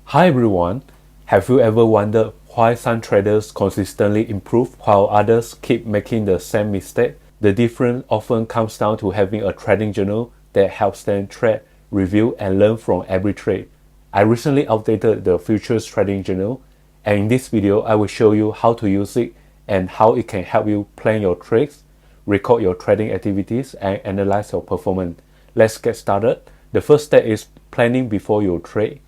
Hi everyone, have you ever wondered why some traders consistently improve while others keep making the same mistake? The difference often comes down to having a trading journal that helps them trade, review, and learn from every trade. I recently updated the futures trading journal, and in this video I will show you how to use it and how it can help you plan your trades, record your trading activities, and analyze your performance. Let's get started. The first step is planning before you trade.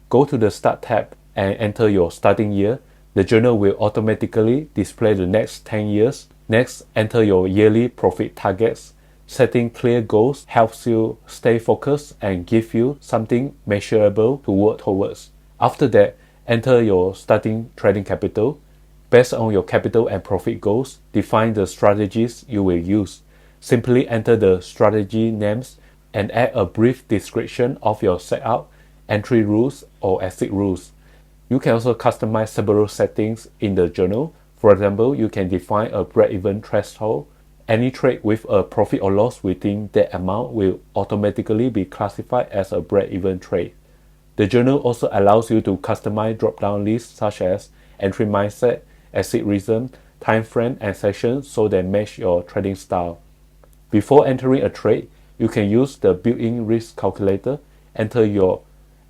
Go to the Start tab and enter your starting year. The journal will automatically display the next 10 years. Next, enter your yearly profit targets. Setting clear goals helps you stay focused and give you something measurable to work towards. After that, enter your starting trading capital. Based on your capital and profit goals, define the strategies you will use. Simply enter the strategy names and add a brief description of your setup, entry rules, or exit rules. You can also customize several settings in the journal. For example, you can define a break-even threshold. Any trade with a profit or loss within that amount will automatically be classified as a break-even trade. The journal also allows you to customize drop-down lists such as entry mindset, exit reason, time frame, and session so they match your trading style. Before entering a trade, you can use the built-in risk calculator, enter your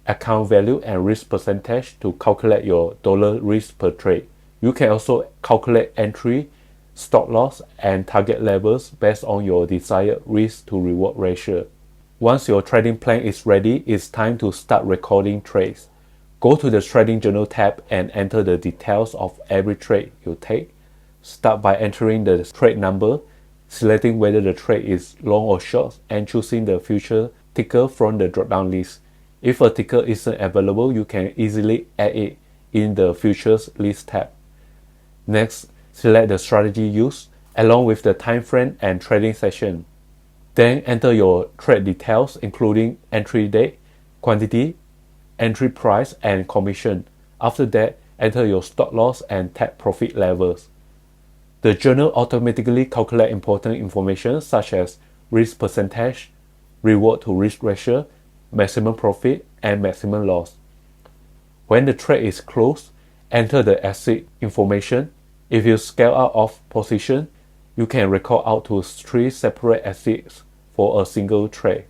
account value and risk percentage to calculate your dollar risk per trade. You can also calculate entry, stop loss, and target levels based on your desired risk to reward ratio. Once your trading plan is ready, it's time to start recording trades. Go to the Trading Journal tab and enter the details of every trade you take. Start by entering the trade number, selecting whether the trade is long or short, and choosing the future ticker from the drop-down list. If a ticker isn't available, you can easily add it in the Futures List tab. Next, select the strategy used, along with the time frame and trading session. Then enter your trade details, including entry date, quantity, entry price, and commission. After that, enter your stop loss and take profit levels. The journal automatically calculates important information such as risk percentage, reward to risk ratio, maximum profit, and maximum loss. When the trade is closed, enter the exit information. If you scale out of position, you can record out to 3 separate exits for a single trade.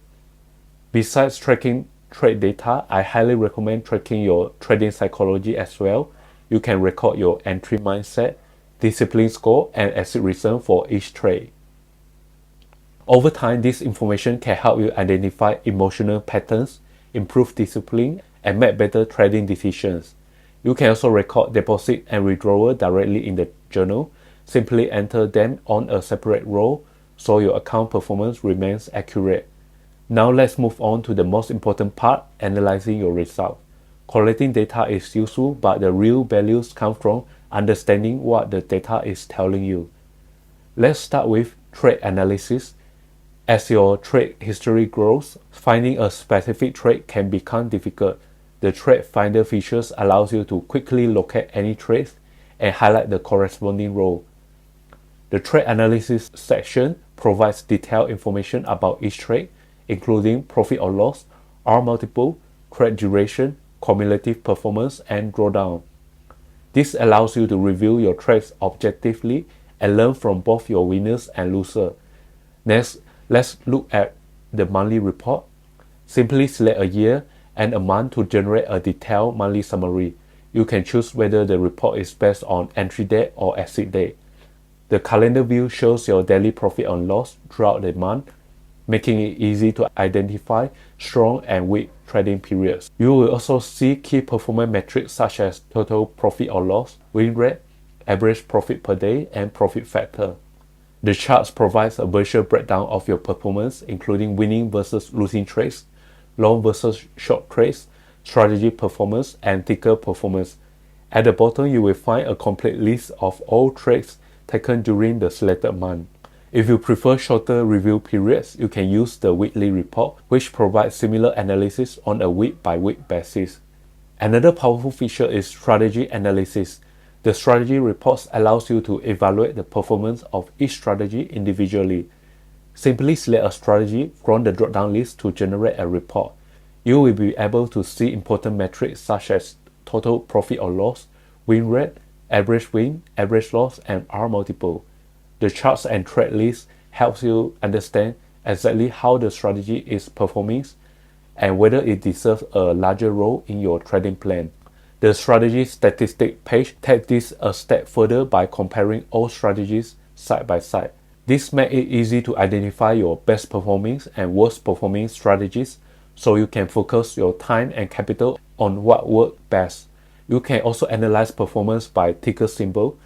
Besides tracking trade data, I highly recommend tracking your trading psychology as well. You can record your entry mindset, discipline score, and exit reason for each trade. Over time, this information can help you identify emotional patterns, improve discipline, and make better trading decisions. You can also record deposit and withdrawal directly in the journal. Simply enter them on a separate row so your account performance remains accurate. Now let's move on to the most important part, analyzing your result. Collecting data is useful, but the real values come from understanding what the data is telling you. Let's start with trade analysis. As your trade history grows, finding a specific trade can become difficult. The Trade Finder features allows you to quickly locate any trades and highlight the corresponding row. The trade analysis section provides detailed information about each trade, including profit or loss, R multiple, trade duration, cumulative performance, and drawdown. This allows you to review your trades objectively and learn from both your winners and losers. Next, let's look at the monthly report. Simply select a year and a month to generate a detailed monthly summary. You can choose whether the report is based on entry date or exit date. The calendar view shows your daily profit and loss throughout the month, making it easy to identify strong and weak trading periods. You will also see key performance metrics such as total profit or loss, win rate, average profit per day, and profit factor. The charts provides a visual breakdown of your performance, including winning versus losing trades, long versus short trades, strategy performance, and ticker performance. At the bottom, you will find a complete list of all trades taken during the selected month. If you prefer shorter review periods, you can use the weekly report, which provides similar analysis on a week-by-week basis. Another powerful feature is strategy analysis. The strategy reports allows you to evaluate the performance of each strategy individually. Simply select a strategy from the drop-down list to generate a report. You will be able to see important metrics such as total profit or loss, win rate, average win, average loss, and R multiple. The charts and trade list helps you understand exactly how the strategy is performing and whether it deserves a larger role in your trading plan. The strategy statistic page takes this a step further by comparing all strategies side by side. This makes it easy to identify your best performing and worst performing strategies, so you can focus your time and capital on what works best. You can also analyze performance by ticker symbol.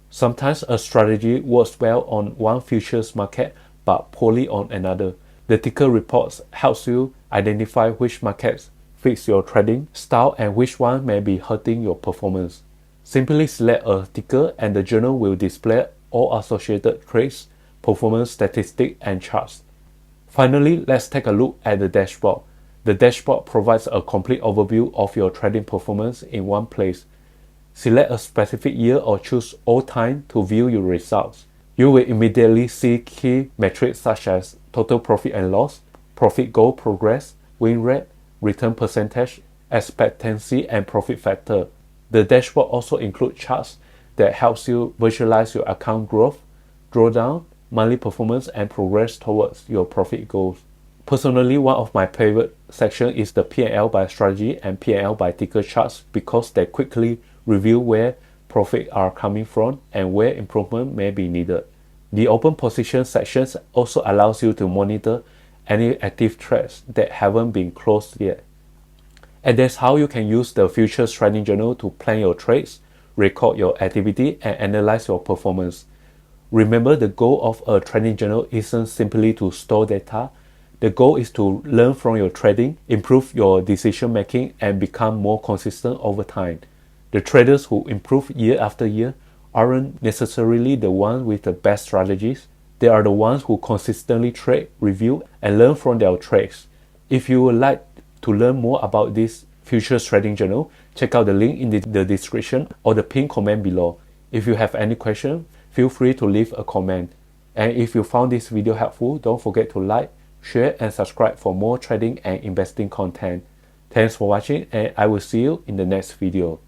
Sometimes a strategy works well on one futures market but poorly on another. The ticker reports helps you identify which markets fits your trading style and which one may be hurting your performance. Simply select a ticker and the journal will display all associated trades, performance statistics, and charts. Finally, let's take a look at the dashboard. The dashboard provides a complete overview of your trading performance in one place. Select a specific year or choose all time to view your results. You will immediately see key metrics such as total profit and loss, profit goal progress, win rate, return percentage, expectancy, and profit factor. The dashboard also includes charts that helps you visualize your account growth, drawdown, monthly performance, and progress towards your profit goals. Personally, one of my favorite sections is the P&L by strategy and P&L by ticker charts because they quickly reveal where profits are coming from and where improvement may be needed. The open position section also allows you to monitor any active trades that haven't been closed yet. And that's how you can use the Futures Trading Journal to plan your trades, record your activity, and analyze your performance. Remember, the goal of a trading journal isn't simply to store data. The goal is to learn from your trading, improve your decision making, and become more consistent over time. The traders who improve year after year aren't necessarily the ones with the best strategies. They are the ones who consistently trade, review, and learn from their trades. If you would like to learn more about this Futures Trading Journal, check out the link in the description or the pinned comment below. If you have any question, feel free to leave a comment. And if you found this video helpful, don't forget to like, share, and subscribe for more trading and investing content. Thanks for watching, and I will see you in the next video.